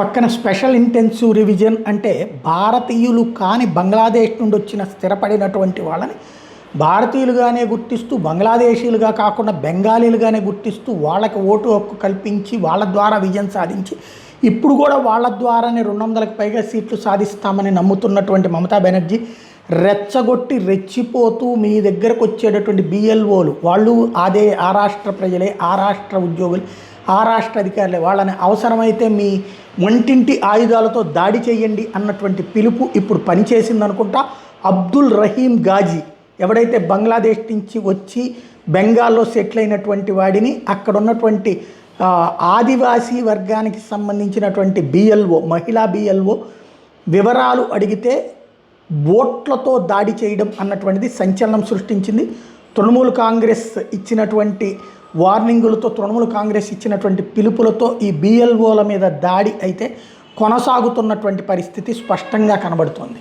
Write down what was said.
పక్కన special intensive revision అంటే భారతీయులు కాని బంగ్లాదేశ్ నుండి వచ్చిన స్థిరపడినటువంటి వాళ్ళని భారతీయులుగానే గుర్తిస్తూ బంగ్లాదేశీలుగా కాకుండా బెంగాలీలుగానే గుర్తిస్తూ వాళ్ళకి ఓటు హక్కు కల్పించి వాళ్ళ ద్వారా విజయం సాధించి ఇప్పుడు కూడా వాళ్ళ ద్వారానే 200కి పైగా సీట్లు సాధిస్తామని నమ్ముతున్నటువంటి మమతా బెనర్జీ రెచ్చగొట్టి రెచ్చిపోతూ మీ దగ్గరకు వచ్చేటటువంటి బిఎల్ఓలు వాళ్ళు అదే ఆ రాష్ట్ర ప్రజలే ఆ రాష్ట్ర ఉద్యోగులు ఆ రాష్ట్ర అధికారులే వాళ్ళని అవసరమైతే మీ వంటింటి ఆయుధాలతో దాడి చేయండి అన్నటువంటి పిలుపు ఇప్పుడు పనిచేసిందనుకుంటా. అబ్దుల్ రహీం గాజీ ఎవడైతే బంగ్లాదేశ్ నుంచి వచ్చి బెంగాల్లో సెటిల్ అయినటువంటి వాడిని అక్కడ ఉన్నటువంటి ఆదివాసీ వర్గానికి సంబంధించినటువంటి బిఎల్ఓ మహిళా బిఎల్ఓ వివరాలు అడిగితే ఓట్లతో దాడి చేయడం అన్నటువంటిది సంచలనం సృష్టించింది. తృణమూల్ కాంగ్రెస్ ఇచ్చినటువంటి వార్నింగులతో తృణమూల్ కాంగ్రెస్ ఇచ్చినటువంటి పిలుపులతో ఈ బిఎల్ఓల మీద దాడి అయితే కొనసాగుతున్నటువంటి పరిస్థితి స్పష్టంగా కనబడుతోంది.